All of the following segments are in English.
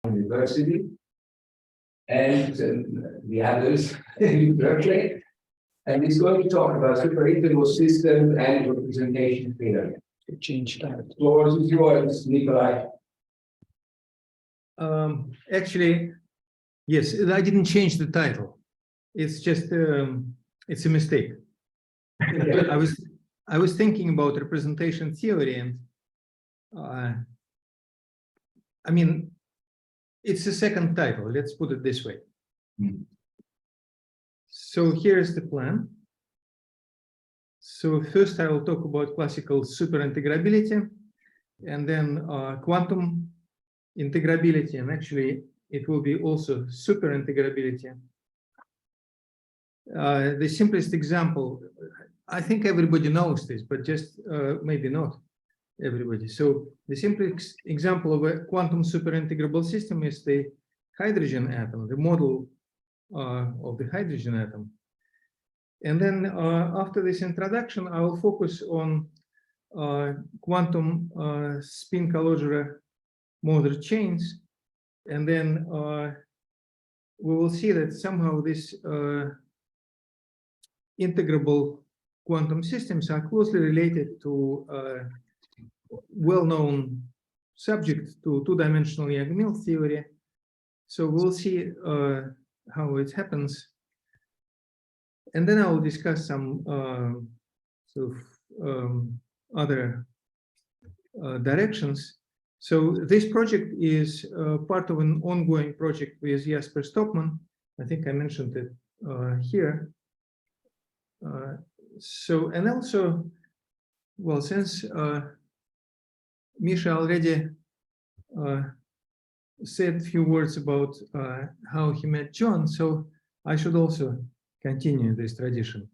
University, and the others in Berkeley. And he's going to talk about superintegral system and representation theory. Change that. The floor is yours, Nicolai. Actually, yes, I didn't change the title. It's just it's a mistake. I was thinking about representation theory, and I mean, it's the second title. Let's put it this way. So here's the plan. So first I will talk about classical superintegrability, and then quantum integrability, and actually it will be also superintegrability. The simplest example, I think everybody knows this, but just maybe not everybody. So the simplest example of a quantum superintegrable system is the hydrogen atom, the model of the hydrogen atom. And then after this introduction, I will focus on quantum spin calogera Mother chains, and then we will see that somehow this integrable quantum systems are closely related to well-known subject to two-dimensional Yang-Mills theory. So we'll see how it happens, and then I will discuss some other directions. So this project is part of an ongoing project with Jasper Stockman. I think I mentioned it here. So, and also, well, since Misha already said a few words about how he met John, so I should also continue this tradition.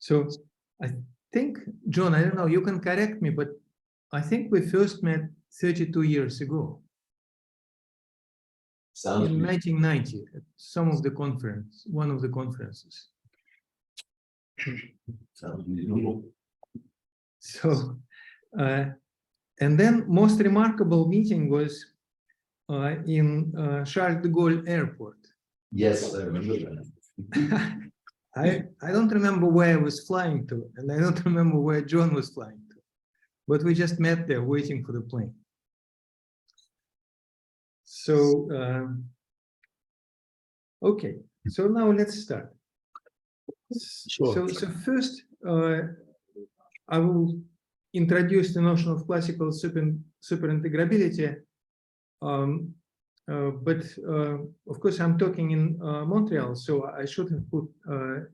So I think, John, I don't know, you can correct me, but I think we first met 32 years ago. Sounds in 1990 at one of the conferences. Sounds reasonable. So, and then most remarkable meeting was in Charles de Gaulle Airport. Yes, I remember that. I don't remember where I was flying to, and I don't remember where John was flying to, but we just met there waiting for the plane. So, okay, so now let's start. Sure. So first, I will introduce the notion of classical superintegrability. But of course, I'm talking in Montreal, so I should have put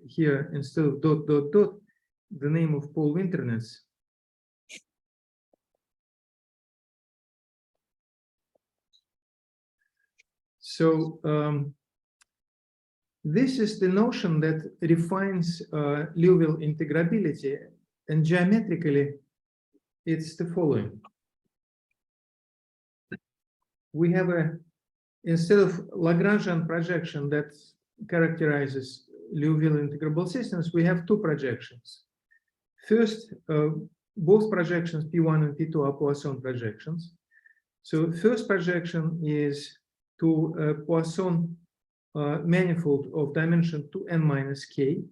here instead of ... the name of Paul Winternitz. So this is the notion that refines Liouville integrability, and geometrically, it's the following. We have instead of Lagrangian projection that characterizes Liouville integrable systems, we have two projections. First, both projections P1 and P2 are Poisson projections. So first projection is to a Poisson manifold of dimension 2n minus k,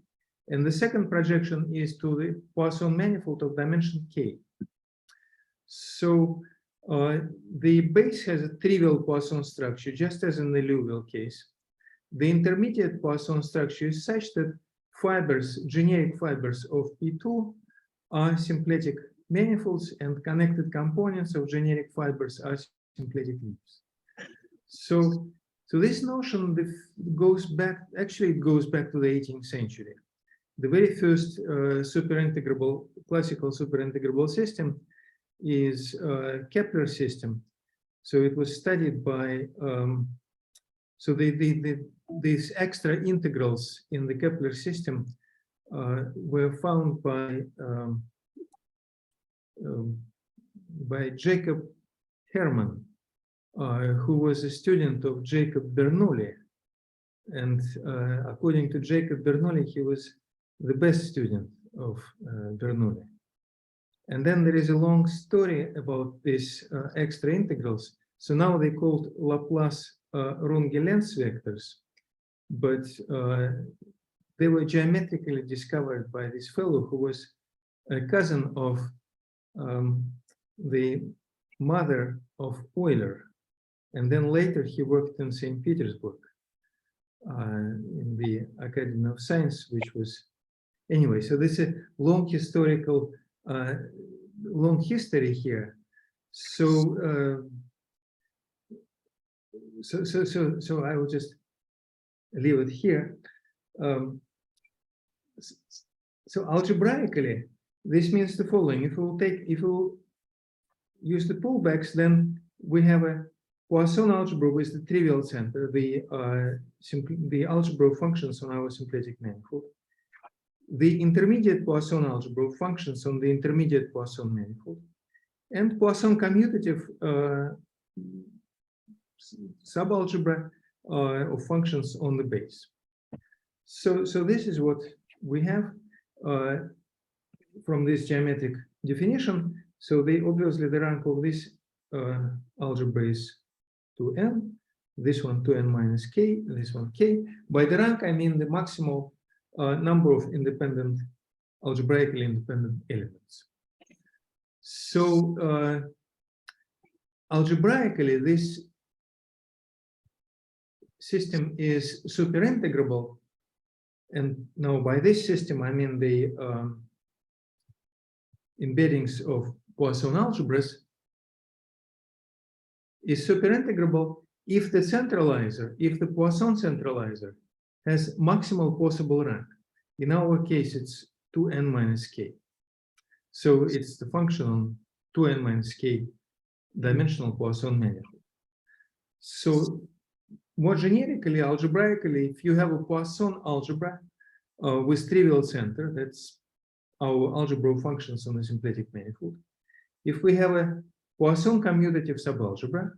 and the second projection is to the Poisson manifold of dimension k. So the base has a trivial Poisson structure, just as in the Liouville case. The intermediate Poisson structure is such that fibers, generic fibers of P2 are symplectic manifolds, and connected components of generic fibers are symplectic leaves. So this notion goes back, actually it goes back to the 18th century. The very first classical superintegrable system is Kepler system. So it was studied by, so these extra integrals in the Kepler system were found by Jacob Hermann, who was a student of Jacob Bernoulli. And according to Jacob Bernoulli, he was the best student of Bernoulli. And then there is a long story about these extra integrals. So now they called Laplace Runge length vectors, but they were geometrically discovered by this fellow who was a cousin of the mother of Euler. And then later he worked in St. Petersburg in the Academy of Science, which was, anyway, so this is a long historical, long history here. So, so I will just leave it here. So algebraically, this means the following: if we use the pullbacks, then we have a Poisson algebra with the trivial center, the algebra functions on our symplectic manifold, the intermediate Poisson algebra functions on the intermediate Poisson manifold, and Poisson commutative subalgebra of functions on the base. So this is what we have from this geometric definition. So obviously the rank of this algebra is 2n, this one 2n minus k, this one k. By the rank, I mean the maximal number of independent, algebraically independent elements. So algebraically, this system is superintegrable. And now by this system, I mean the embeddings of Poisson algebras is superintegrable if the centralizer, if the Poisson centralizer has maximal possible rank. In our case, it's 2n minus k. So it's the function on 2n minus k dimensional Poisson manifold. So more generically, algebraically, if you have a Poisson algebra with trivial center, that's our algebra functions on the symplectic manifold. If we have a Poisson commutative subalgebra,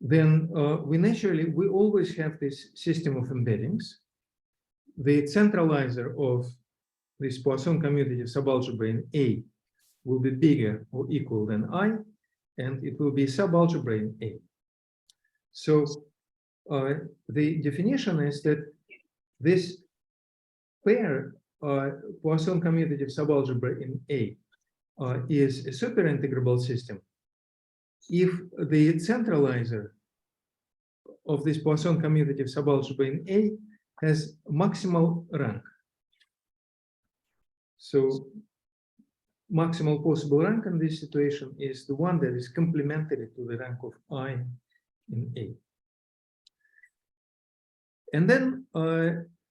then we always have this system of embeddings. The centralizer of this Poisson commutative subalgebra in A will be bigger or equal than I, and it will be subalgebra in A. So the definition is that this pair Poisson commutative subalgebra in A is a superintegrable system if the centralizer of this Poisson commutative subalgebra in A has maximal rank. So maximal possible rank in this situation is the one that is complementary to the rank of I in A. And then,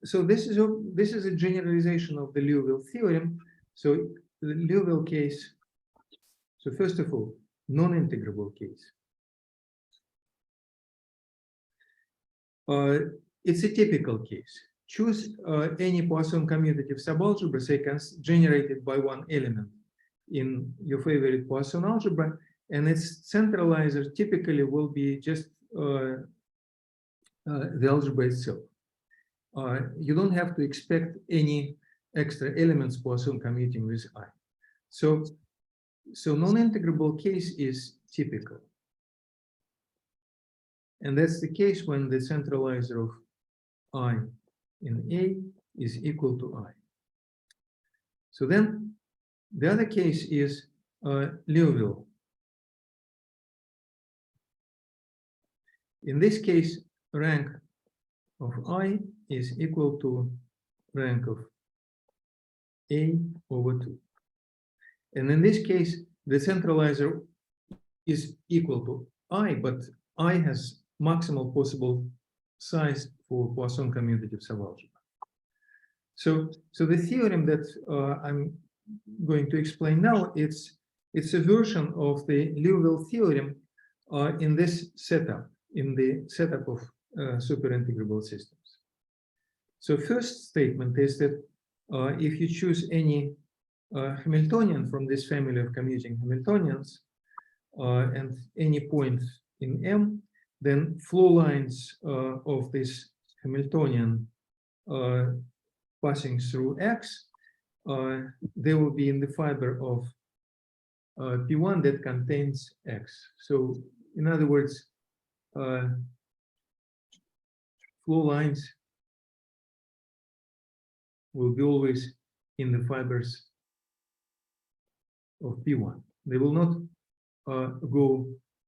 so this is a generalization of the Liouville theorem. So the Liouville case, so first of all, non-integrable case. It's a typical case. Choose any Poisson commutative subalgebra, say, generated by one element in your favorite Poisson algebra, and its centralizer typically will be just the algebra itself. You don't have to expect any extra elements Poisson commuting with I. So non-integrable case is typical. And that's the case when the centralizer of I in A is equal to I. So then the other case is Liouville. In this case, rank of I is equal to rank of A over 2. And in this case, the centralizer is equal to I, but I has maximal possible size for Poisson commutative subalgebra. So the theorem that I'm going to explain now, it's a version of the Liouville theorem in this setup, in the setup of superintegrable systems. So first statement is that if you choose any Hamiltonian from this family of commuting Hamiltonians and any point in M, then flow lines of this Hamiltonian passing through X, they will be in the fiber of P1 that contains X. So in other words, flow lines will be always in the fibers of P1. They will not go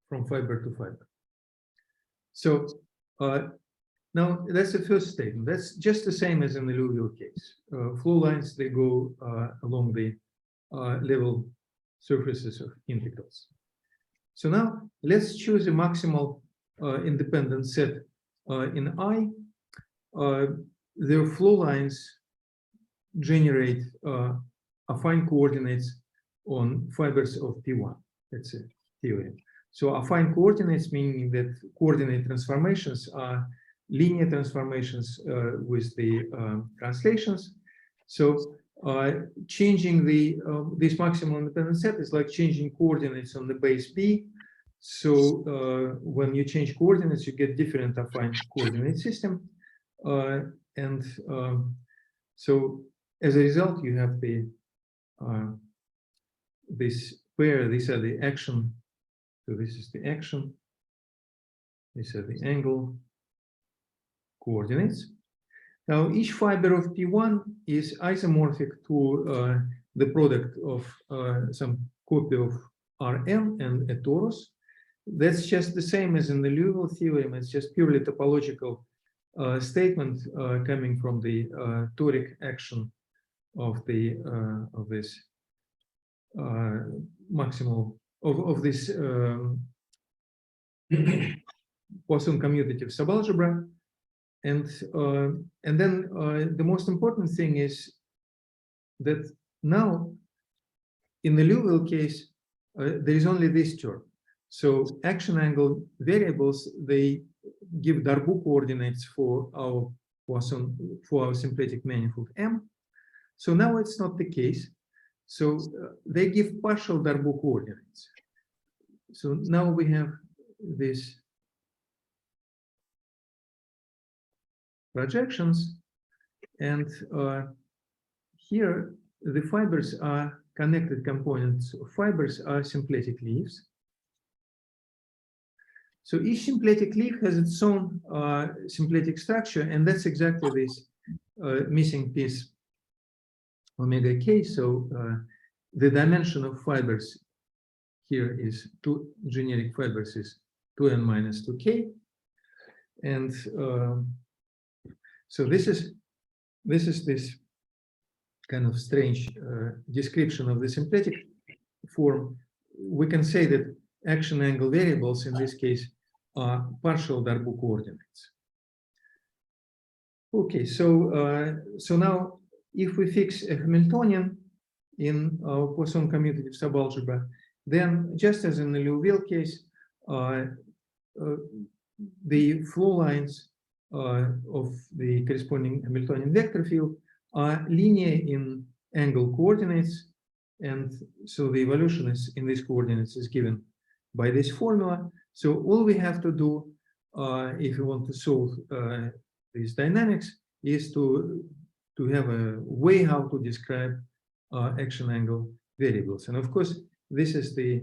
from fiber to fiber. So now that's the first statement. That's just the same as in the alluvial case. Flow lines, they go along the level surfaces of integrals. So now let's choose a maximal independent set in I. Their flow lines generate affine coordinates on fibers of P1. That's a theory. So affine coordinates, meaning that coordinate transformations are linear transformations with the translations. So changing this maximal independent set is like changing coordinates on the base B. So when you change coordinates, you get different affine coordinate system. So as a result, you have the this pair. These are the action. So this is the action. These are the angle coordinates. Now each fiber of P1 is isomorphic to the product of some copy of Rn and a torus. That's just the same as in the Liouville theorem. It's just purely topological statement coming from the toric action of the this maximal of this Poisson commutative subalgebra. And then the most important thing is that now in the Liouville case there is only this term. So action angle variables, they give Darboux coordinates for our Poisson, for our symplectic manifold M. So now it's not the case. So they give partial Darboux coordinates. So now we have these projections, and here the fibers are connected components of fibers are symplectic leaves. So each symplectic leaf has its own symplectic structure, and that's exactly this missing piece omega k. So the dimension of fibers here is 2 generic fibers is 2n minus 2k, and so this is this kind of strange description of the symplectic form. We can say that action angle variables in this case are partial Darboux coordinates. Okay, so so now if we fix a Hamiltonian in our Poisson commutative subalgebra, then just as in the Liouville case, the flow lines of the corresponding Hamiltonian vector field are linear in angle coordinates, and so the evolution is in these coordinates is given by this formula. So all we have to do if we want to solve these dynamics is to have a way how to describe action angle variables. And of course, this is the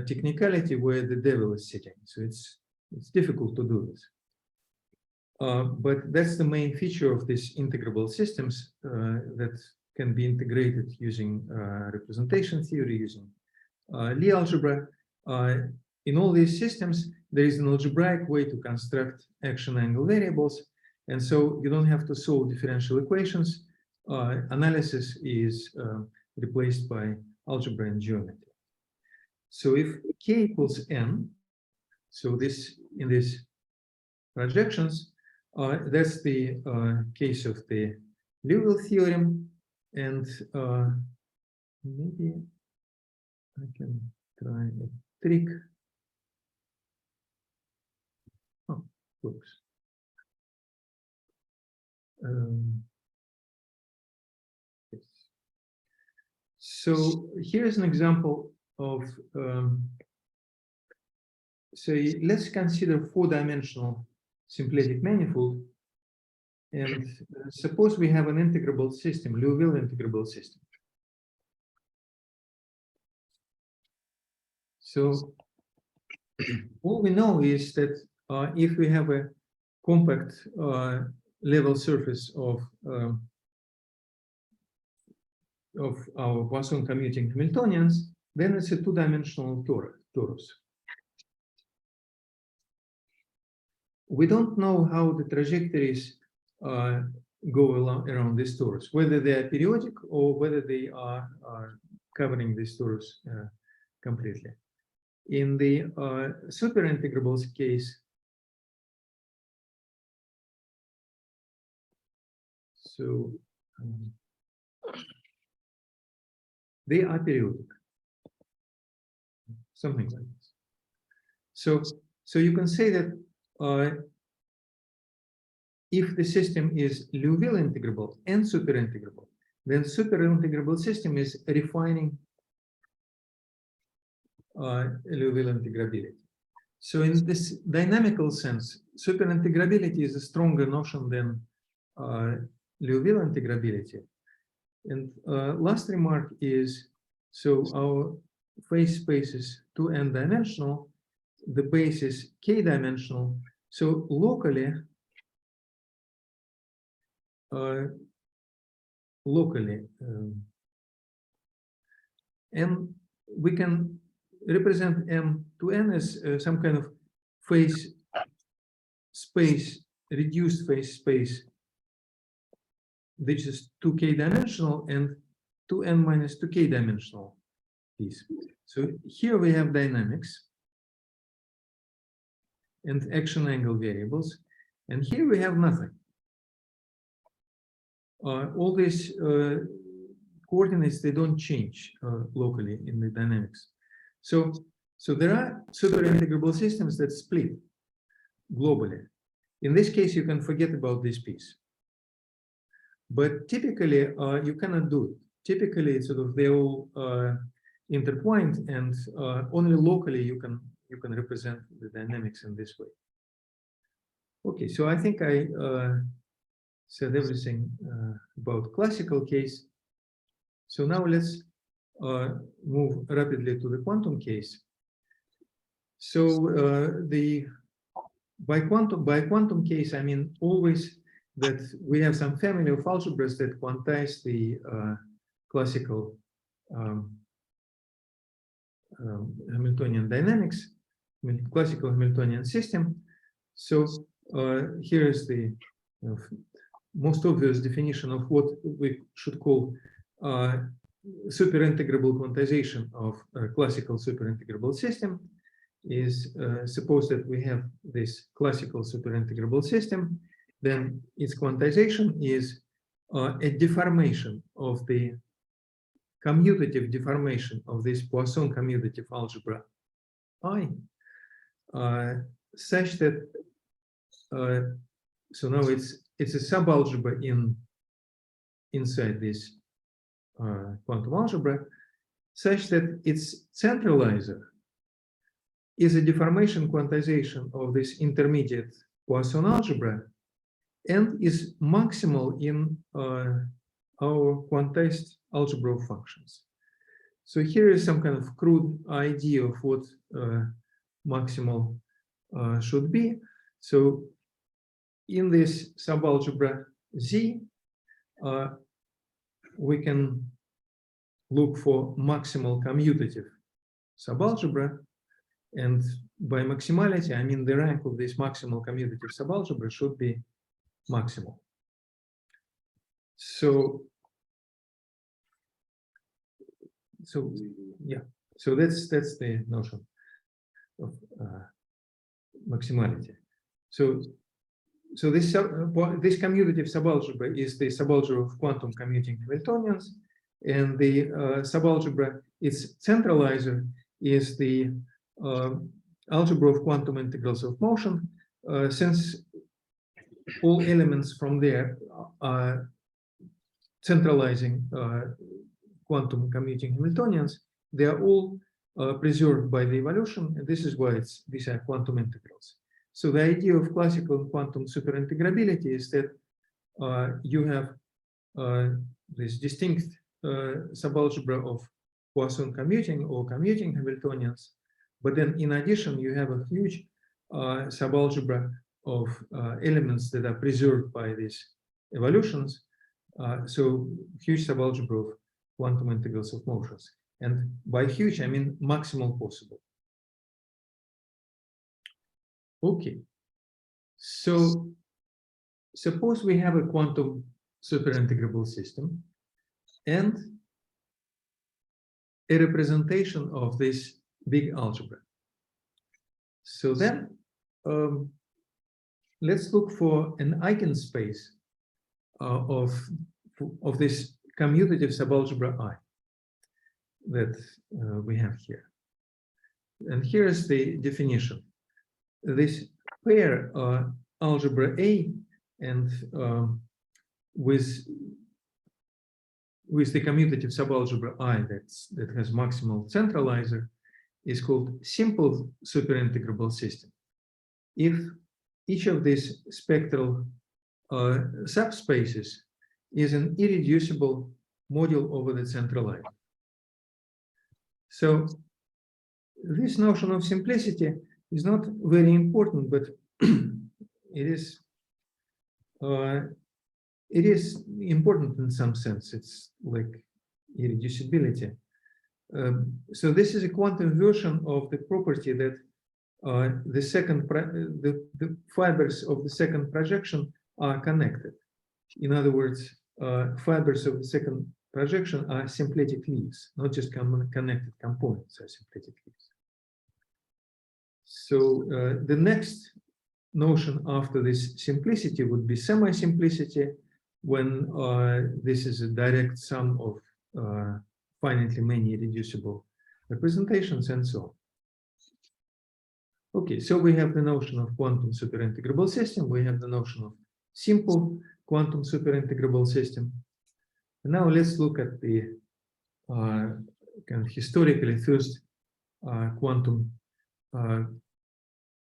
technicality where the devil is sitting. So it's difficult to do this. But that's the main feature of these integrable systems that can be integrated using representation theory, using Lie algebra. In all these systems, there is an algebraic way to construct action angle variables. And so you don't have to solve differential equations. Analysis is replaced by algebra and geometry. So if k equals n, so this in these projections, that's the case of the Liouville theorem, and maybe I can try a trick. Oh, oops. Yes. So here's an example of say let's consider 4-dimensional symplectic manifold, and suppose we have an integrable system, Liouville integrable system. So all we know is that if we have a compact level surface of our Poisson commuting Hamiltonians, then it's a two-dimensional torus. We don't know how the trajectories go around this torus, whether they are periodic or whether they are covering this torus completely. In the superintegrable case, so they are periodic, something like this. So you can say that if the system is Liouville integrable and superintegrable, then superintegrable system is refining Liouville integrability. So in this dynamical sense, superintegrability is a stronger notion than Liouville integrability. And last remark is, so our phase space is 2n dimensional, the base is k dimensional. So locally, and we can represent M2n as some kind of phase space, reduced phase space, which is 2k dimensional and 2n minus 2k dimensional piece. So here we have dynamics and action angle variables, and here we have nothing. All these coordinates, they don't change locally in the dynamics. So there are superintegrable systems that split globally. In this case, you can forget about this piece. But typically, you cannot do it. Typically, sort of they all intertwined, and only locally you can represent the dynamics in this way. Okay, so I think I said everything about classical case. So now let's move rapidly to the quantum case. So by quantum case, I mean always that we have some family of algebras that quantize the classical Hamiltonian dynamics, classical Hamiltonian system. So here is the most obvious definition of what we should call superintegrable quantization of a classical superintegrable system. Is suppose that we have this classical superintegrable system, then its quantization is a deformation of the commutative deformation of this Poisson commutative algebra I, such that so now it's a subalgebra inside this quantum algebra, such that its centralizer is a deformation quantization of this intermediate Poisson algebra and is maximal in our quantized algebra of functions. So here is some kind of crude idea of what maximal should be. So in this subalgebra Z, we can look for maximal commutative subalgebra. And by maximality, I mean the rank of this maximal commutative subalgebra should be maximal. So yeah, so that's the notion of maximality. So this commutative subalgebra is the subalgebra of quantum commuting Hamiltonians, and the subalgebra, its centralizer is the algebra of quantum integrals of motion, since all elements from there are centralizing quantum commuting Hamiltonians, they are all preserved by the evolution, and this is why these are quantum integrals. So the idea of classical quantum superintegrability is that you have this distinct subalgebra of Poisson commuting or commuting Hamiltonians, But then in addition, you have a huge subalgebra of elements that are preserved by these evolutions. So huge subalgebra of quantum integrals of motions. And by huge, I mean maximal possible. Okay. So suppose we have a quantum superintegrable system and a representation of this big algebra. So then let's look for an eigenspace of this commutative subalgebra I that we have here. And here is the definition. This pair algebra A and with the commutative subalgebra I that has maximal centralizer is called simple superintegrable system. If each of these spectral subspaces is an irreducible module over the centralizer. So this notion of simplicity is not very important, but it is important in some sense. It's like irreducibility. So this is a quantum version of the property that the fibers of the second projection are connected. In other words, fibers of the second projection are symplectic leaves, not just connected components are symplectic leaves. So the next notion after this simplicity would be semi-simplicity, when this is a direct sum of finitely many reducible representations and so on. Okay, so we have the notion of quantum superintegrable system, we have the notion of simple quantum superintegrable system. And now let's look at the kind of historically first quantum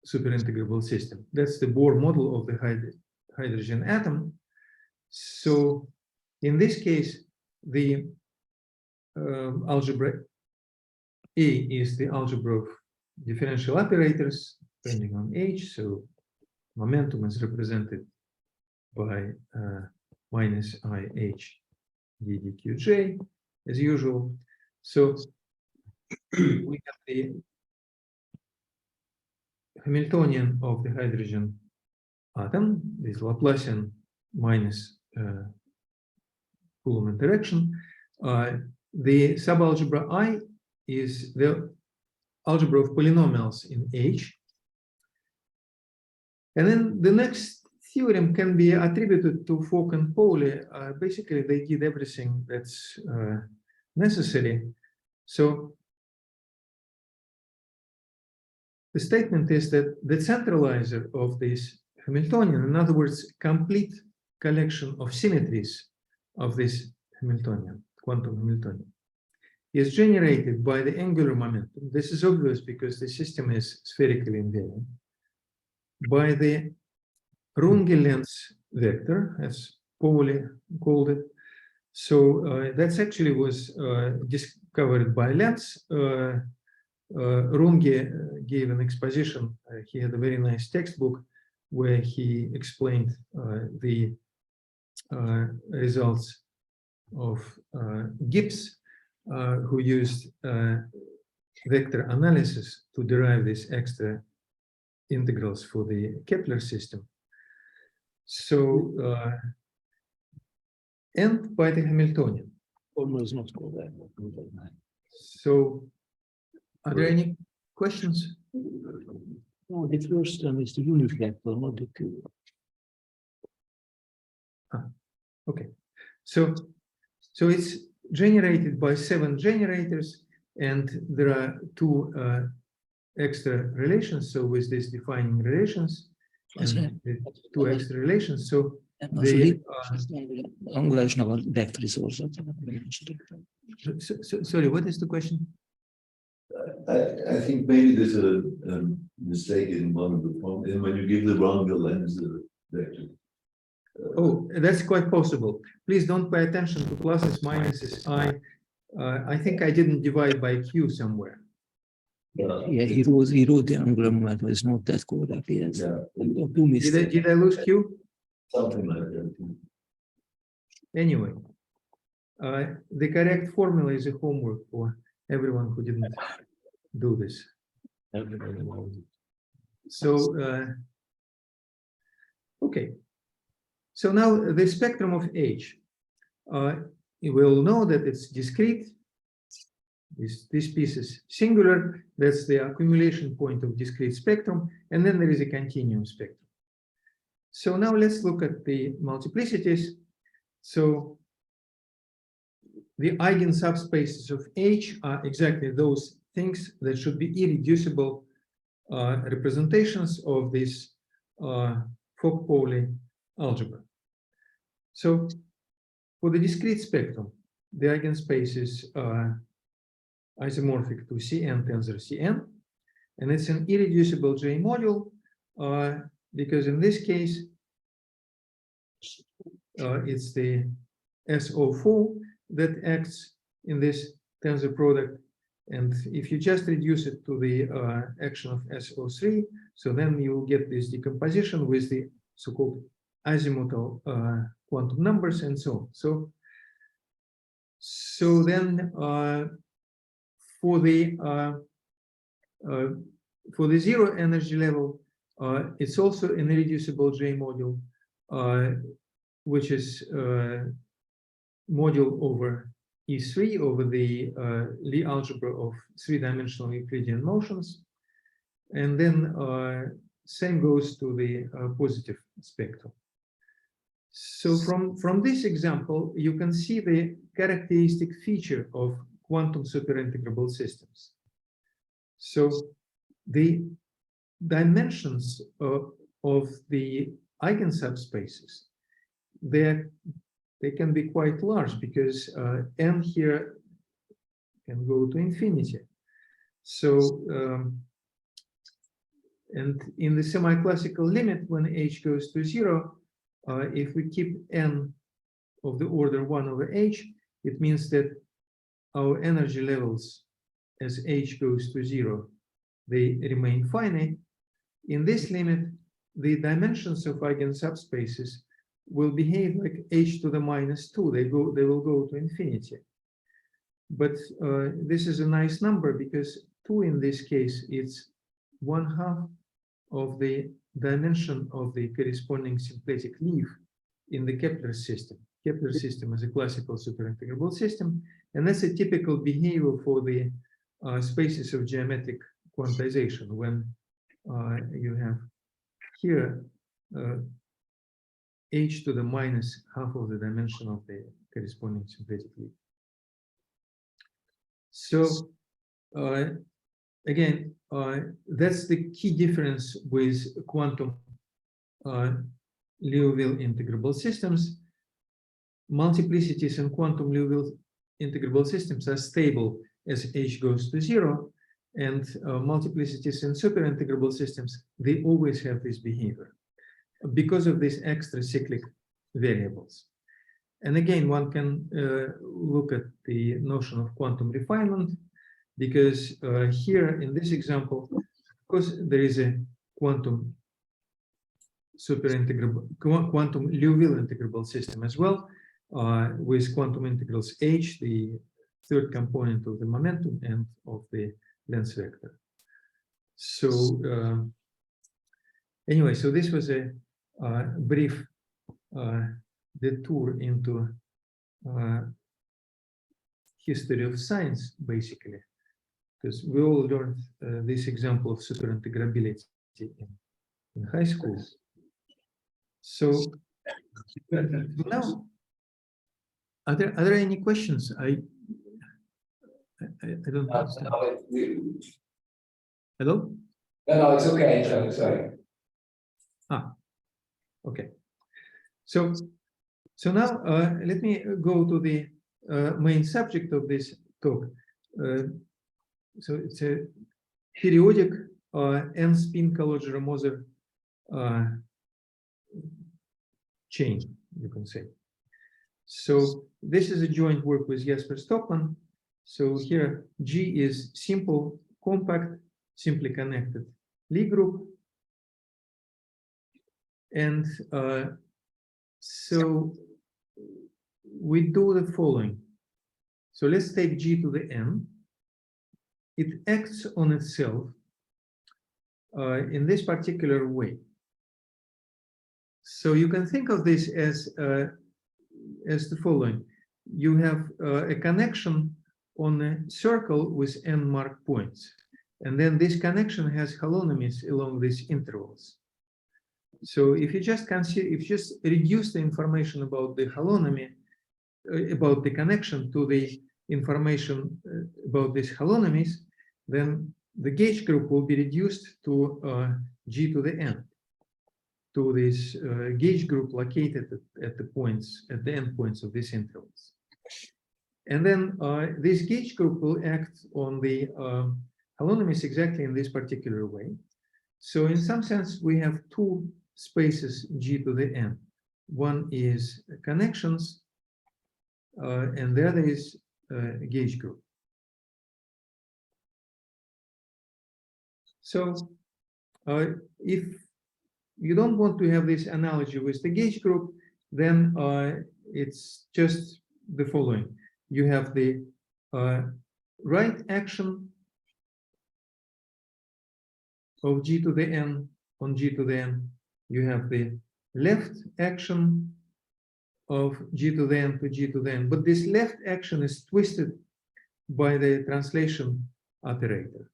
superintegrable system. That's the Bohr model of the hydrogen atom. So in this case, the algebra A is the algebra of differential operators depending on H. So momentum is represented by minus IH ddqj as usual. So we have the Hamiltonian of the hydrogen atom, this Laplacian minus Coulomb interaction. The subalgebra I is the algebra of polynomials in H. And then the next theorem can be attributed to Fock and Pauli. Basically, they did everything that's necessary. So the statement is that the centralizer of this Hamiltonian, in other words, complete collection of symmetries of this Hamiltonian, quantum Hamiltonian, is generated by the angular momentum. This is obvious because the system is spherically invariant. By the Runge length vector, as Pauli called it. So that actually was discovered by Lenz. Runge gave an exposition. He had a very nice textbook where he explained the results of Gibbs, who used vector analysis to derive these extra integrals for the Kepler system. So, and by the Hamiltonian. Almost not called that. So, are there any questions? No, the first one is the Univ vector, not the Q. Okay, so it's generated by 7 generators, and there are 2 extra relations. So with these defining relations, and the 2 extra relations, so they vector is also. sorry, what is the question? I think maybe there's a mistake in one of the forms, and when you give the Runge lens vector. Oh, that's quite possible. Please don't pay attention to pluses, minuses. I think I didn't divide by Q somewhere. Yeah, he wrote the Angular but it's not that correct. Yes. Yeah, Two mistakes. Did I lose Q? something like that. Anyway, the correct formula is a homework for everyone who didn't do this. So, okay. So now the spectrum of H, you will know that it's discrete. This piece is singular. That's the accumulation point of discrete spectrum. And then there is a continuum spectrum. So now let's look at the multiplicities. So the eigen subspaces of H are exactly those things that should be irreducible representations of this Fock-Pauli algebra. So for the discrete spectrum, the eigenspaces are isomorphic to Cn tensor Cn, and it's an irreducible J module because in this case it's the SO4 that acts in this tensor product, and if you just reduce it to the action of SO3, so then you will get this decomposition with the so-called azimuthal quantum numbers and so on. So then for the zero energy level, it's also an irreducible J module, which is module over E3 over the Lie algebra of three-dimensional Euclidean motions, and then same goes to the positive spectrum. So from this example, you can see the characteristic feature of quantum superintegrable systems. So the dimensions of the eigensubspaces, they can be quite large because n here can go to infinity. So and in the semi-classical limit, when h goes to 0, if we keep n of the order 1 over h, it means that our energy levels as h goes to 0, they remain finite. In this limit, the dimensions of eigensubspaces will behave like h to the -2. They will go to infinity. But this is a nice number because 2 in this case it's 1/2 of the dimension of the corresponding symplectic leaf in the Kepler system. Kepler system is a classical superintegrable system, and that's a typical behavior for the spaces of geometric quantization when you have here h to the -1/2 of the dimension of the corresponding symplectic leaf. So again, that's the key difference with quantum Liouville integrable systems. Multiplicities in quantum Liouville integrable systems are stable as h goes to 0, and multiplicities in superintegrable systems, they always have this behavior because of these extra cyclic variables. And again, one can look at the notion of quantum refinement, because here in this example, of course, there is a quantum superintegrable, quantum Liouville integrable system as well, with quantum integrals h, the third component of the momentum and of the length vector. So anyway, so this was a brief detour into history of science, basically, because we all learned this example of superintegrability in high school. So now, are there any questions? I don't understand. Hello? No, it's okay. Sorry. Okay. So now let me go to the main subject of this talk. So it's a periodic n-spin Calogero-Moser chain, you can say. So this is a joint work with Jesper Stockman. So here G is simple compact, simply connected Lie group. And so we do the following. So let's take G to the N. It acts on itself in this particular way. So you can think of this as the following. You have a connection on a circle with N marked points. And then this connection has holonomies along these intervals. So if you just consider, if you just reduce the information about the holonomy, about the connection to the information about these holonomies, then the gauge group will be reduced to G to the N, to this gauge group located at the points, at the endpoints of these intervals. And then this gauge group will act on the holonomies exactly in this particular way. So in some sense, we have two spaces G to the N. One is connections, and the other is a gauge group. So if you don't want to have this analogy with the gauge group, then it's just the following. You have the right action of G to the N on G to the N. You have the left action of G to the N to G to the N, but this left action is twisted by the translation operator.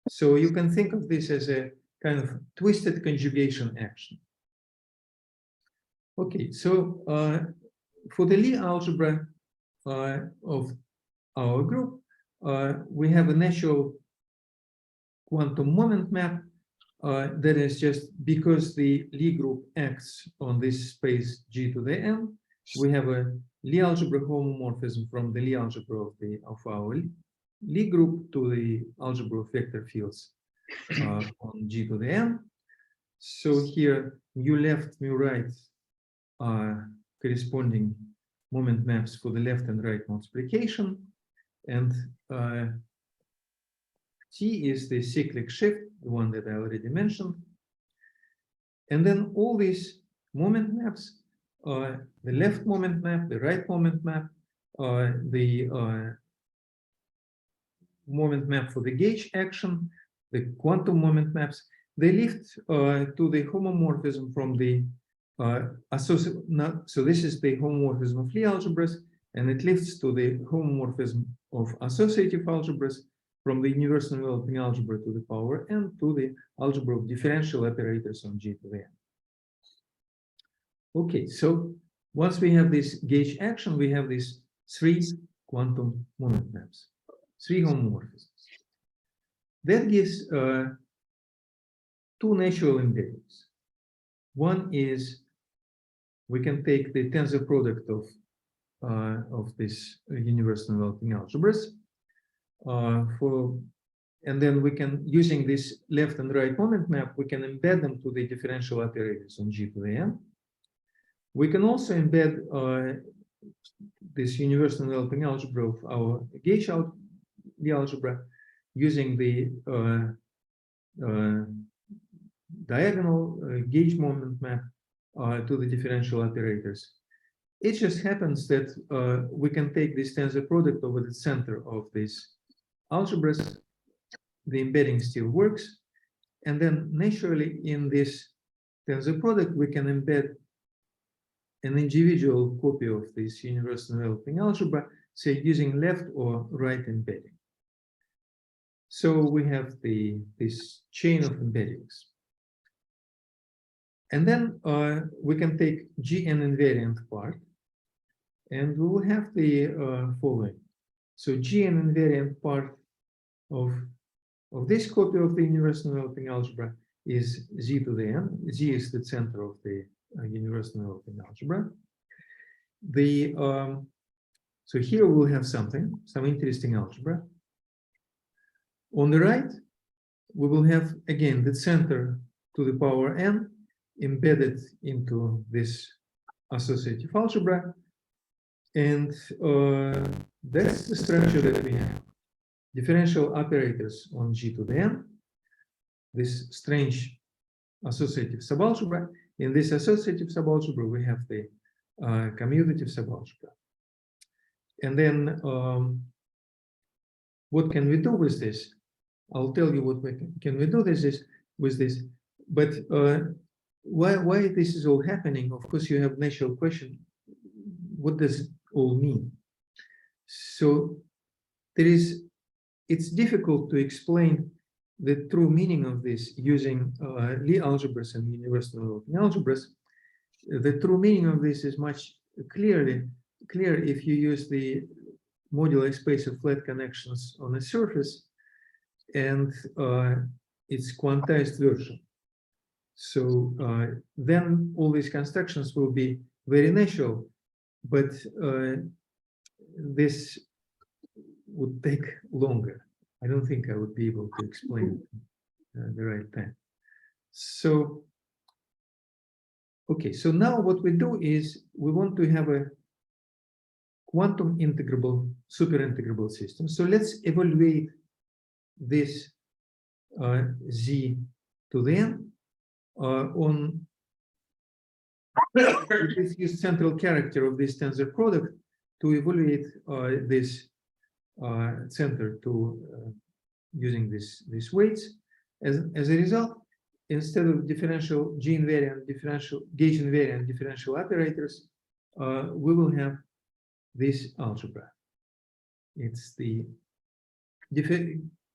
So you can think of this as a kind of twisted conjugation action. Okay, so for the Lie algebra of our group, we have a natural quantum moment map that is just because the Lie group acts on this space G to the N. We have a Lie algebra homomorphism from the Lie algebra of our Lie group to the algebra of vector fields on G to the N. So here, mu left, mu right are corresponding moment maps for the left and right multiplication. And T is the cyclic shift, the one that I already mentioned. And then all these moment maps, the left moment map, the right moment map, the moment map for the gauge action, the quantum moment maps, they lift to the homomorphism from the so this is the homomorphism of Lie algebras, and it lifts to the homomorphism of associative algebras from the universal enveloping algebra to the power n to the algebra of differential operators on G to the N. Okay, so once we have this gauge action, we have these three quantum moment maps, three homomorphisms. That gives two natural embeddings. One is we can take the tensor product of this universal enveloping algebras and then we can, using this left and right moment map, we can embed them to the differential operators on G to the N. We can also embed this universal enveloping algebra of our gauge algebra using the diagonal gauge moment map to the differential operators. It just happens that we can take this tensor product over the center of these algebras. The embedding still works. And then naturally in this tensor product, we can embed an individual copy of this universal enveloping algebra, say using left or right embedding. So we have this chain of embeddings. And then we can take Gn invariant part, and we will have the following. So Gn invariant part of this copy of the universal enveloping algebra is Z to the N. Z is the center of the universal enveloping algebra. So here we'll have some interesting algebra. On the right, we will have again the center to the power n embedded into this associative algebra, and that's the structure that we have. differential operators on G to the n, this strange associative subalgebra. In this associative subalgebra, we have the commutative subalgebra. And then what can we do with this? I'll tell you what we can we do with this. But why this is all happening? Of course, you have natural question. What does it all mean? So it's difficult to explain the true meaning of this using Lie algebras and universal developing algebras. The true meaning of this is much clear if you use the moduli space of flat connections on a surface and its quantized version. So then all these constructions will be very natural, but this would take longer. I don't think I would be able to explain it the right time. So, okay, so now what we do is we want to have a quantum integrable, superintegrable system. So let's evaluate this z to the n on this central character of this tensor product to evaluate this center to using these weights. As a result, instead of differential G invariant, gauge invariant differential operators, we will have this algebra. It's the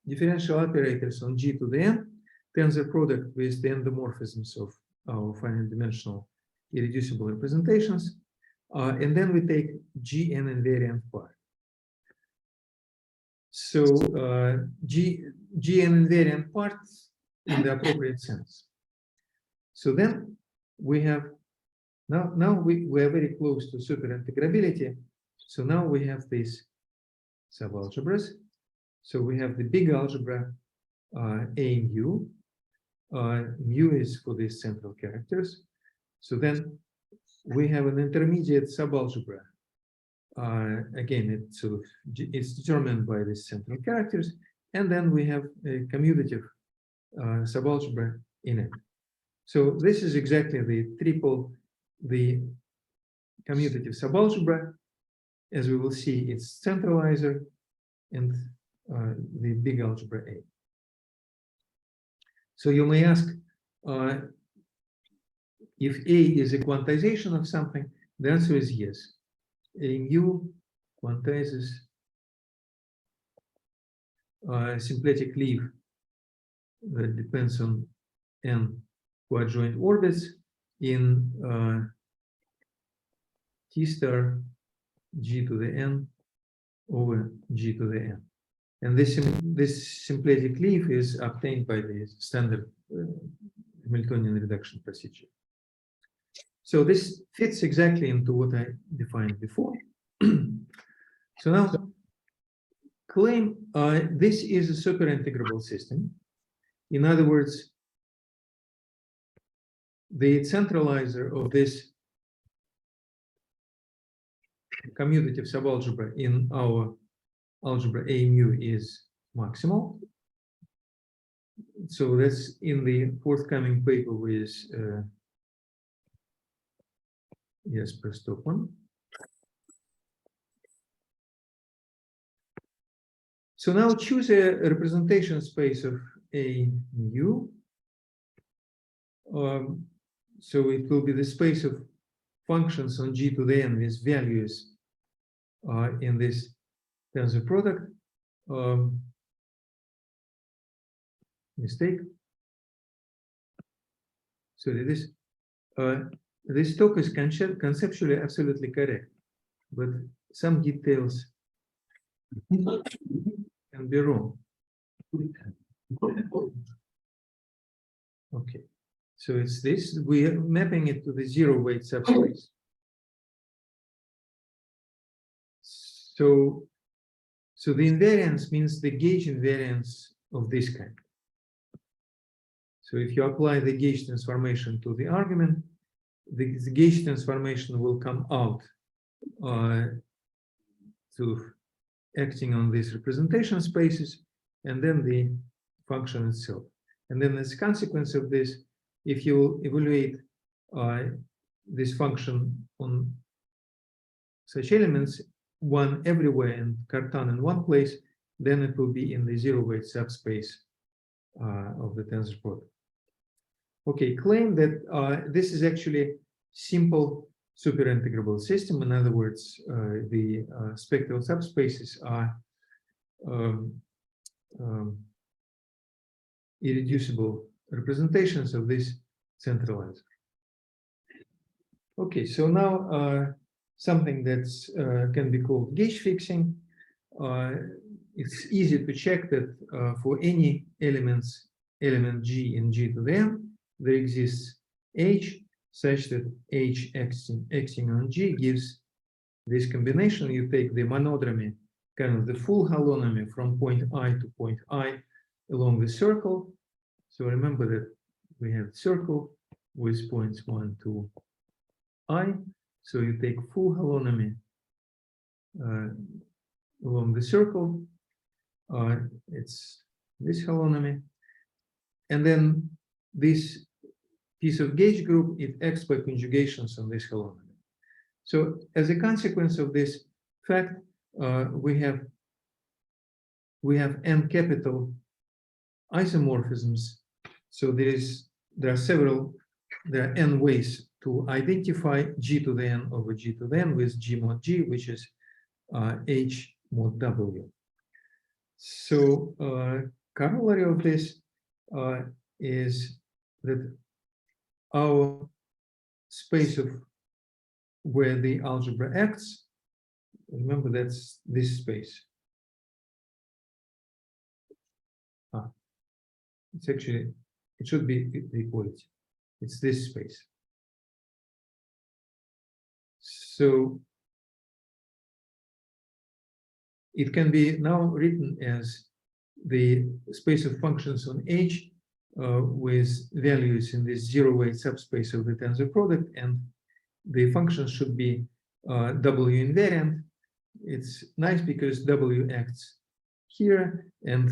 differential operators on G to the n, tensor product with the endomorphisms of our finite dimensional irreducible representations, and then we take Gn invariant part. So Gn invariant parts in the appropriate sense. So then we have now we are very close to superintegrability. So now we have these subalgebras. So we have the big algebra A mu. Mu is for these central characters. So then we have an intermediate subalgebra. Again, it's determined by these central characters, and then we have a commutative subalgebra in it. So this is exactly the commutative subalgebra. As we will see, it's centralizer and the big algebra A. So you may ask if A is a quantization of something. The answer is yes. A mu quantizes symplectic leaf that depends on n coadjoint orbits in T star G to the n over G to the n. And this symplectic leaf is obtained by the standard Hamiltonian reduction procedure. So this fits exactly into what I defined before. So now claim this is a superintegrable system. In other words, the centralizer of this commutative subalgebra in our algebra A mu is maximal. So that's in the forthcoming paper with Jesper Stockman. So now choose a representation space of A mu. So it will be the space of functions on G to the n with values in this tensor product. Mistake. So this talk is conceptually absolutely correct, but some details can be wrong. Okay, so it's this. We are mapping it to the zero weight subspace. So the invariance means the gauge invariance of this kind. So if you apply the gauge transformation to the argument, the gauge transformation will come out to acting on these representation spaces, and then the function itself. And then as a consequence of this, if you evaluate this function on such elements, one everywhere and Cartan in one place, then it will be in the zero-weight subspace of the tensor product. Okay, claim that this is actually simple superintegrable system. In other words, the spectral subspaces are irreducible representations of this centralizer. Okay, so now something that's can be called gauge fixing. It's easy to check that for any element G in G to the n, there exists H such that H acting on G gives this combination. You take the monodromy, kind of the full holonomy from point I to point I along the circle. So remember that we have circle with points 1 to I. So you take full holonomy along the circle. It's this holonomy. And then this piece of gauge group, it acts by conjugations on this holonomy. So as a consequence of this fact, we have n capital isomorphisms. So there are n ways to identify G to the n over G to the n with G mod G, which is H mod W. So corollary of this is that our space of where the algebra acts, remember that's this space. It's actually, it should be the equality. It's this space. So it can be now written as the space of functions on H with values in this zero-weight subspace of the tensor product, and the functions should be W invariant. It's nice because W acts here, and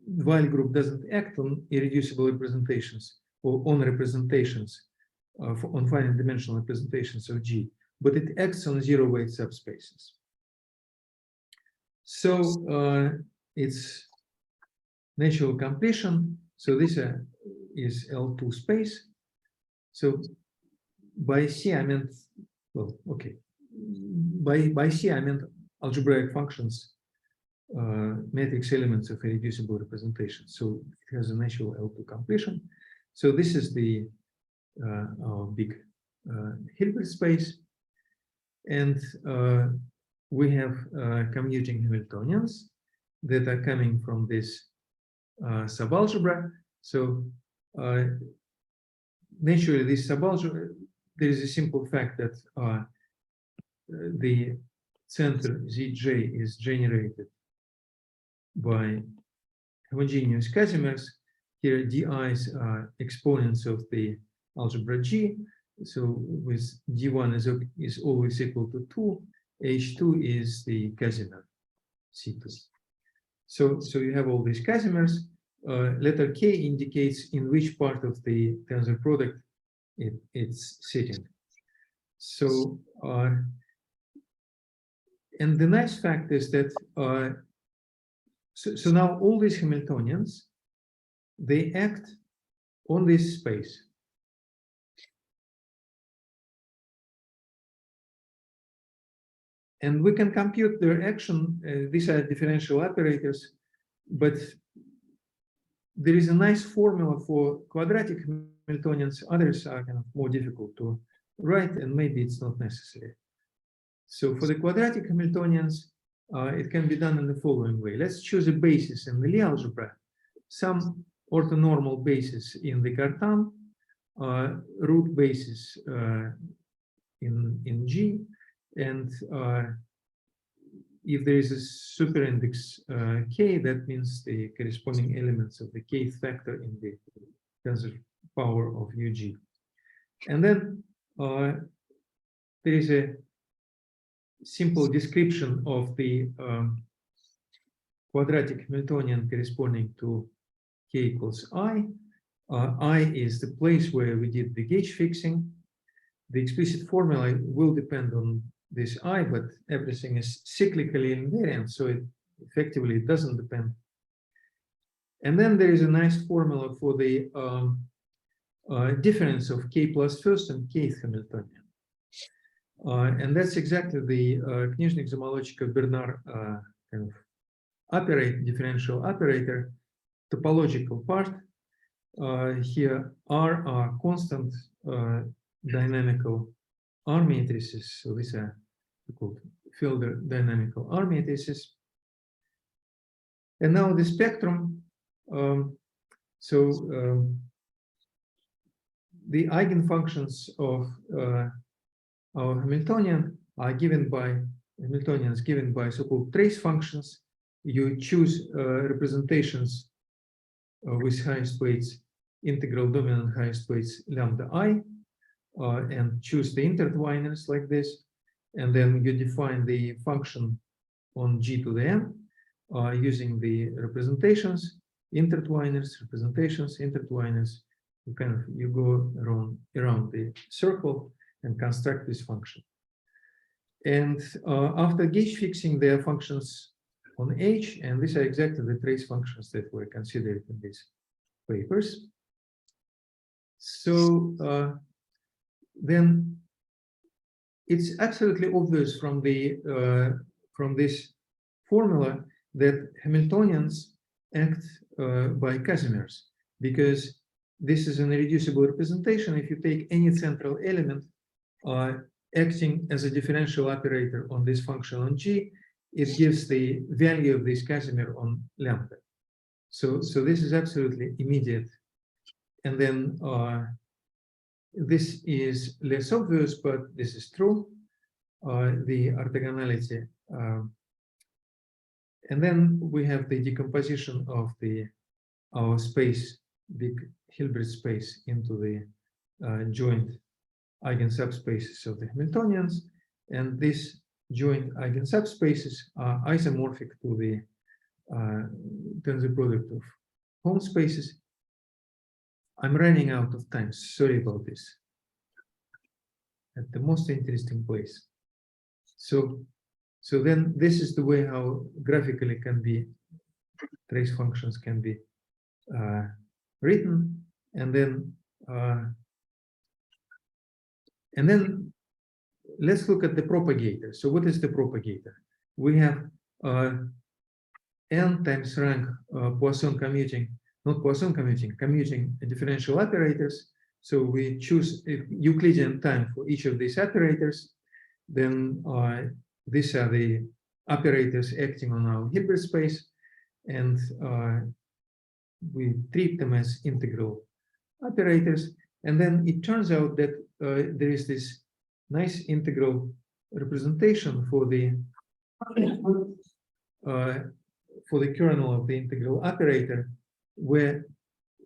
while group doesn't act on irreducible representations or on representations on finite dimensional representations of G, but it acts on zero-weight subspaces. So it's natural completion. So this is L2 space. So by C I meant, well, okay. By C I meant algebraic functions, matrix elements of irreducible representation. So it has a natural L2 completion. So this is the our big Hilbert space, and we have commuting Hamiltonians that are coming from this subalgebra. So naturally, this subalgebra, there is a simple fact that the center Zj is generated by homogeneous Casimers. Here, di's are exponents of the algebra G. So with d1 is always equal to 2, H2 is the Casimir C2. So you have all these Casimers. Letter K indicates in which part of the tensor product it's sitting. So and the nice fact is that so now all these Hamiltonians, they act on this space. And we can compute their action. These are differential operators, but there is a nice formula for quadratic Hamiltonians. Others are kind of more difficult to write, and maybe it's not necessary. So for the quadratic Hamiltonians, it can be done in the following way. Let's choose a basis in the Lie algebra, some orthonormal basis in the Cartan, root basis in G, and if there is a superindex K, that means the corresponding elements of the Kth factor in the tensor power of UG. And then there is a simple description of the quadratic Hamiltonian corresponding to k equals I. I is the place where we did the gauge fixing. The explicit formula will depend on this I, but everything is cyclically invariant, so it effectively doesn't depend. And then there is a nice formula for the difference of k plus first and kth Hamiltonian. And that's exactly the Knyazhnik-Zamolodchikov-Bernard kind of differential operator, topological part. Here R are constant dynamical R matrices, so these are called Fielder dynamical R matrices. And now the spectrum. The eigenfunctions of our Hamiltonian are given by Hamiltonians given by so-called trace functions. You choose representations with highest weights, integral dominant highest weights lambda I, and choose the intertwiners like this, and then you define the function on G to the M using the representations, intertwiners, representations, intertwiners. You go around the circle and construct this function. And after gauge fixing, there are functions on H, and these are exactly the trace functions that were considered in these papers. So then it's absolutely obvious from this formula that Hamiltonians act by Casimirs, because this is an irreducible representation. If you take any central element acting as a differential operator on this function on G, it gives the value of this Casimir on lambda. So this is absolutely immediate. And then this is less obvious, but this is true. The orthogonality. And then we have the decomposition of our space, big Hilbert space, into the joint eigensubspaces of the Hamiltonians, and these joint eigensubspaces are isomorphic to the tensor product of Hom spaces. I'm running out of time. Sorry about this. At the most interesting place. So then this is the way how graphically can be trace functions can be written, and then let's look at the propagator. So what is the propagator? We have n times rank Poisson commuting, not Poisson commuting differential operators. So we choose Euclidean time for each of these operators. Then these are the operators acting on our Hilbert space, and we treat them as integral operators. And then it turns out that there is this nice integral representation for the kernel of the integral operator, where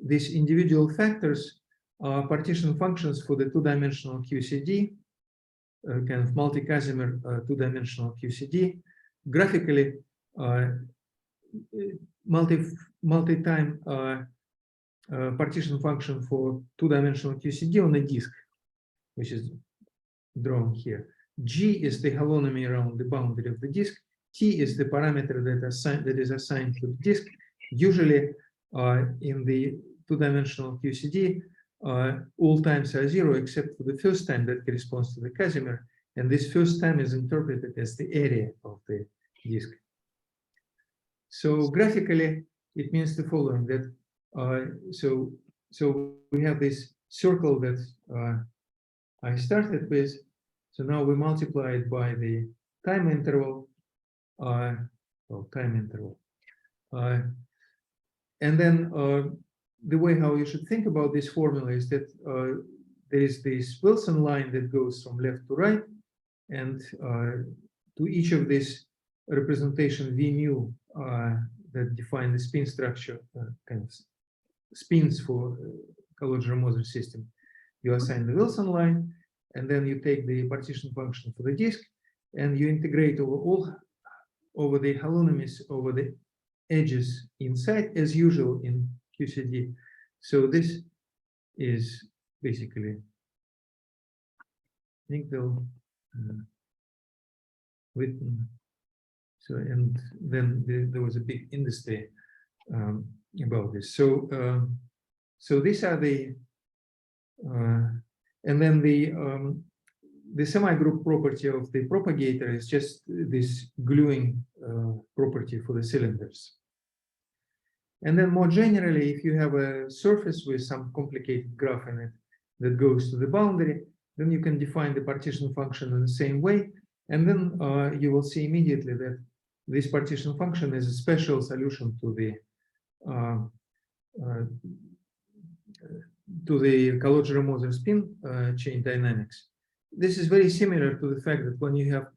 these individual factors are partition functions for the two-dimensional QCD, kind of multi-Casimir two-dimensional QCD. Graphically, multi-time partition function for two-dimensional QCD on a disk, which is drawn here. G is the holonomy around the boundary of the disk. T is the parameter that is assigned to the disk. Usually, in the two-dimensional QCD, all times are 0 except for the first time that corresponds to the Casimir, and this first time is interpreted as the area of the disk. So graphically, it means the following: that so we have this circle that I started with. So now we multiply it by the time interval, and then the way how you should think about this formula is that there is this Wilson line that goes from left to right, and to each of these representation V mu that define the spin structure, kind of spins for Kalodger-Moser system, you assign the Wilson line, and then you take the partition function for the disk, and you integrate over the halonomies, over the edges inside, as usual in QCD. So this is basically nickel, Witten. So, and then there was a big industry about this. So, so these are the, and then the semi-group property of the propagator is just this gluing property for the cylinders. And then more generally, if you have a surface with some complicated graph in it that goes to the boundary, then you can define the partition function in the same way. And then you will see immediately that this partition function is a special solution to the Calogero-Moser spin chain dynamics. This is very similar to the fact that when you have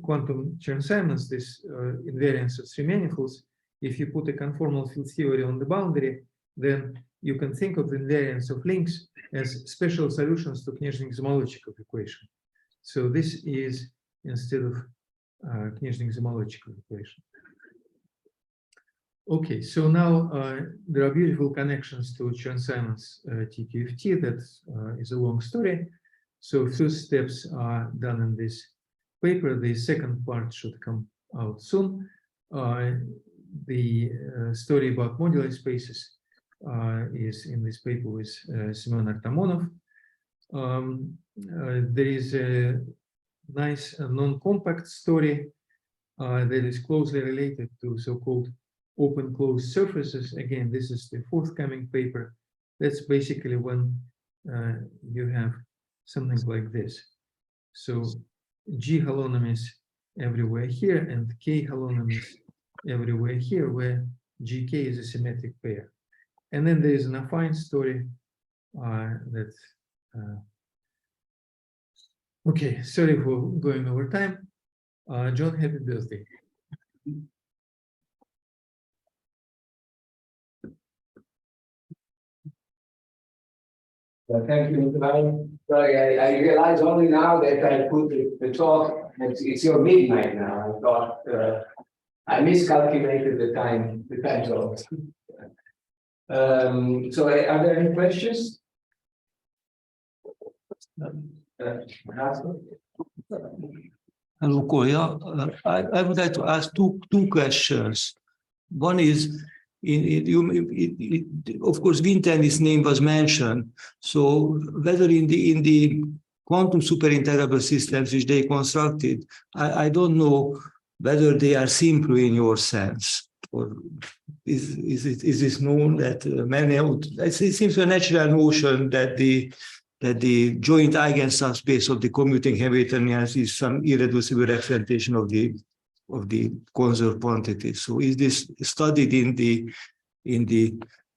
quantum Chern-Simons, this invariance of three manifolds, if you put a conformal field theory on the boundary, then you can think of the invariance of links as special solutions to Knežning-Zamolodchikov equation. So this is instead of Knežning-Zamolodchikov equation. Okay, so now there are beautiful connections to Chern-Simons TQFT. That is a long story. So first steps are done in this paper. The second part should come out soon. The story about modular spaces is in this paper with Semyon Artamonov. There is a nice non-compact story that is closely related to so-called open-closed surfaces. Again, this is the forthcoming paper. That's basically when you have something like this. So G halonomies everywhere here and K halonomies everywhere here, where GK is a symmetric pair. And then there is an affine story that okay, sorry for going over time. John, happy birthday. Well, thank you, Nicolai. Sorry, I realize only now that I put the talk, it's your midnight now. I thought I miscalculated the time zone. So are there any questions? Hello, Kolya. I would like to ask two questions. One is, of course, Vinterni's name was mentioned. So whether in the quantum superintegrable systems which they constructed, I don't know whether they are simple in your sense, or is this known that many? It seems a natural notion that the joint eigensubspace of the commuting Hamiltonians is some irreducible representation of the conserved quantities. So is this studied in the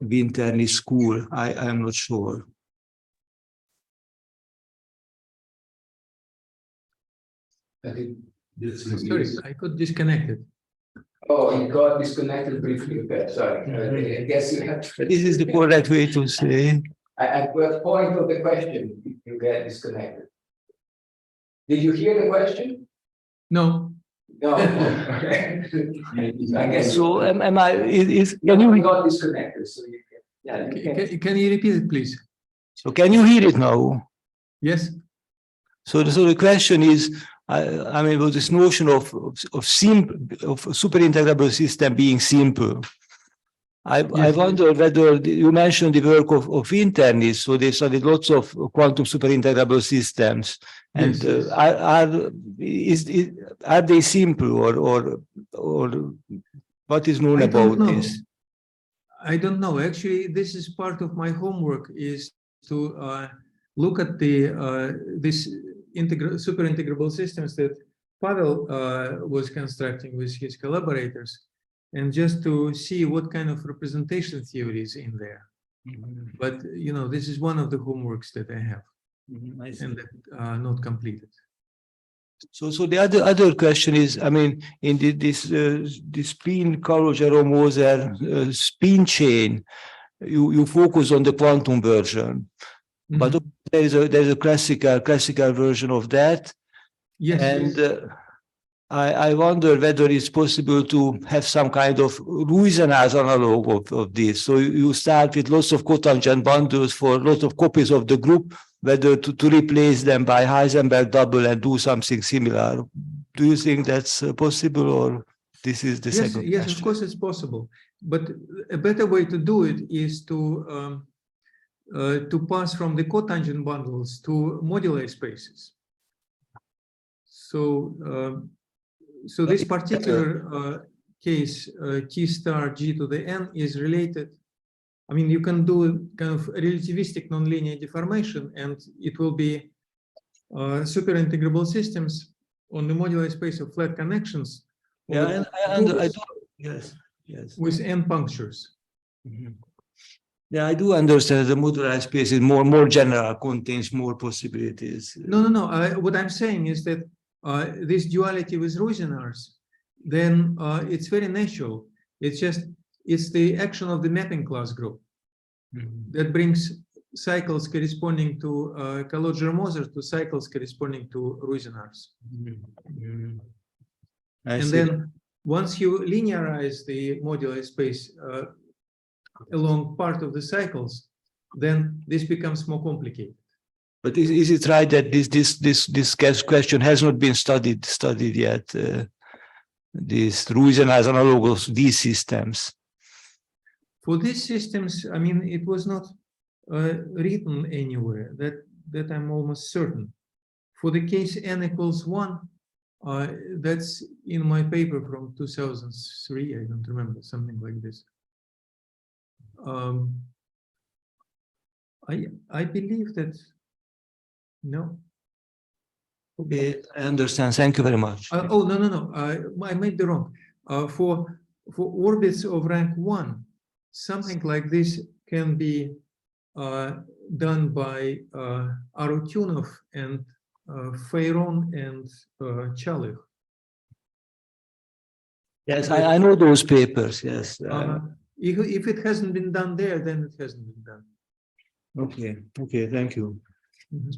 Vinterni school? I am not sure. Sorry, I got disconnected. Oh, you got disconnected briefly. Okay, sorry. I guess you have to. This is the correct way to say. At what point of the question you get disconnected? Did you hear the question? No. No. Okay. I guess So am I? can you got disconnected? So you can, yeah. You can. Can you repeat it, please? So can you hear it now? Yes. So the question is, I mean, about this notion of superintegrable system being simple. I wonder whether you mentioned the work of Vinterni, so they studied lots of quantum superintegrable systems, and yes. Are they simple or what is known about this? I don't know. Actually, this is part of my homework, is to look at this superintegrable systems that Pavel was constructing with his collaborators, and just to see what kind of representation theory is in there. Mm-hmm. But you know, this is one of the homeworks that I have, and that not completed. So the other question is, I mean, in this spin Calogero-Moser spin chain, you focus on the quantum version, mm-hmm. But there is a classical version of that. Yes. And I wonder whether it's possible to have some kind of Ruizenaz analog of this. So you start with lots of cotangent bundles for lots of copies of the group, whether to replace them by Heisenberg double and do something similar. Do you think that's possible, or this is the second Yes, question? of course it's possible. But a better way to do it is to pass from the cotangent bundles to moduli spaces. So so this particular case, T star G to the N is related. I mean, you can do kind of relativistic nonlinear deformation, and it will be superintegrable systems on the modular space of flat connections. Yeah, I do. Yes, yes. With N punctures. Mhm. Yeah, I do understand the moduli space is more general, contains more possibilities. No. What I'm saying is that this duality with Ruizenars, then it's very natural. It's the action of the mapping class group that brings cycles corresponding to Kalot-Germoser to cycles corresponding to Ruizenars. And then once you linearize the modular space along part of the cycles, then this becomes more complicated. But is it right that this question has not been studied yet? These Ruizenaz analogous these systems. For these systems, I mean, it was not written anywhere. That I'm almost certain. For the case n equals 1, that's in my paper from 2003. I don't remember, something like this. I believe that no. Okay, I understand. Thank you very much. Oh, no. I made the wrong. For orbits of rank 1, something like this can be done by Arutyunov and Feyron and Chalich. Yes, I know those papers. Yes. If it hasn't been done there, then it hasn't been done. Okay. Thank you. Mhm.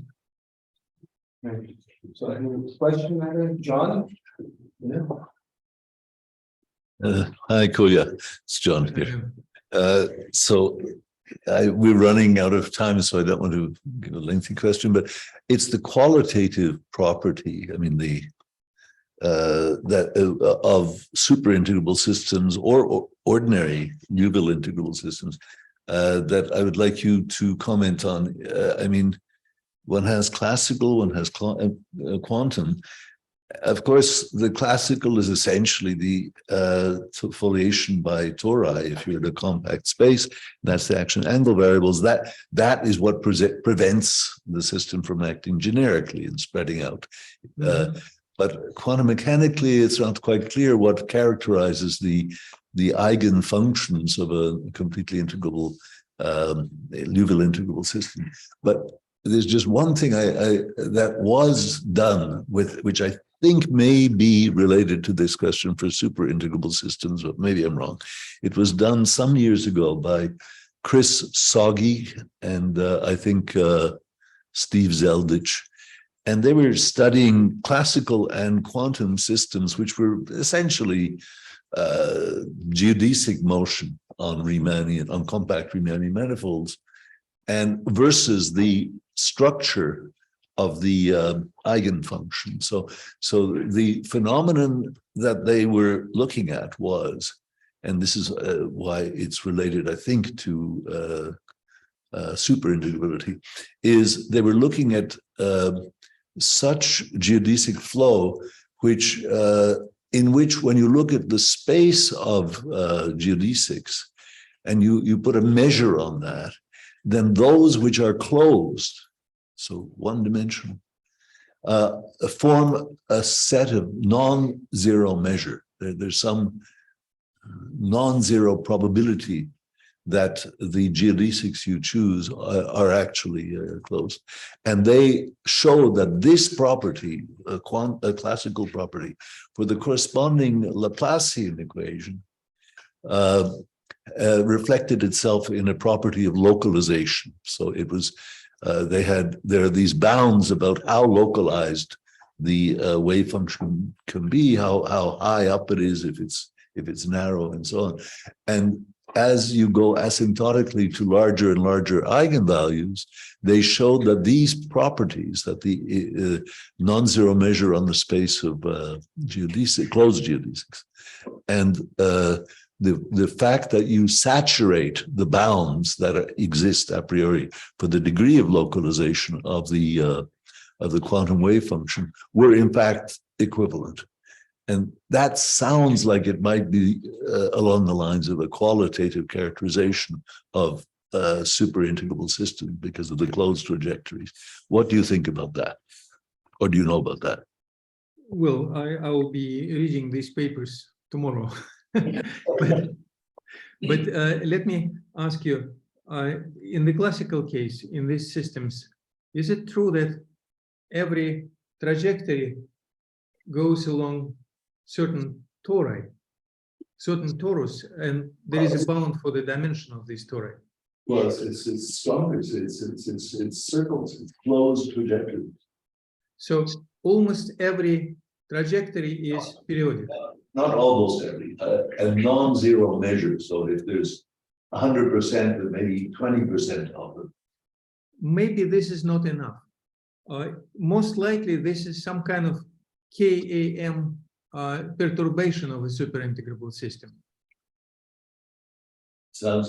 Right. So any question, John? Yeah. Hi, Kolya. It's John here. We're running out of time, so I don't want to give a lengthy question, but it's the qualitative property, I mean, of superintegrable systems or ordinary Liouville integrable systems that I would like you to comment on. I mean, one has classical, one has quantum. Of course, the classical is essentially the foliation by tori. If you're in a compact space, that's the action angle variables. That is what prevents the system from acting generically and spreading out. But quantum mechanically, it's not quite clear what characterizes the eigenfunctions of a completely integrable Liouville integrable system. But there's just one thing that was done with which I think may be related to this question for superintegrable systems, but maybe I'm wrong. It was done some years ago by Chris Soggy and I think Steve Zeldich. And they were studying classical and quantum systems, which were essentially geodesic motion on Riemannian, on compact Riemannian manifolds, and versus the structure of the eigenfunction. So the phenomenon that they were looking at was, and this is why it's related, I think, to superintegrability, is they were looking at such geodesic flow, which in which when you look at the space of geodesics and you put a measure on that, then those which are closed, so one-dimensional, form a set of non-zero measure. There's some non-zero probability that the geodesics you choose are actually closed. And they show that this property, a classical property, for the corresponding Laplacian equation, reflected itself in a property of localization. So it was, there are these bounds about how localized the wave function can be, how high up it is, if it's narrow, and so on. And as you go asymptotically to larger and larger eigenvalues, they showed that these properties, that the non-zero measure on the space of geodesic, closed geodesics, and the fact that you saturate the bounds that exist a priori for the degree of localization of the quantum wave function were in fact equivalent. And that sounds like it might be along the lines of a qualitative characterization of a superintegrable system because of the closed trajectories. What do you think about that? Or do you know about that? Well, I will be reading these papers tomorrow. but let me ask you, in the classical case, in these systems, is it true that every trajectory goes along certain tori, certain torus, and there is a bound for the dimension of this tori? Well, it's stronger. It's circles. It's closed trajectories. So almost every trajectory is periodic. Not almost every. A non-zero measure. So if there's 100%, or maybe 20% of them. Maybe this is not enough. Most likely, this is some kind of KAM perturbation of a superintegrable system. Sounds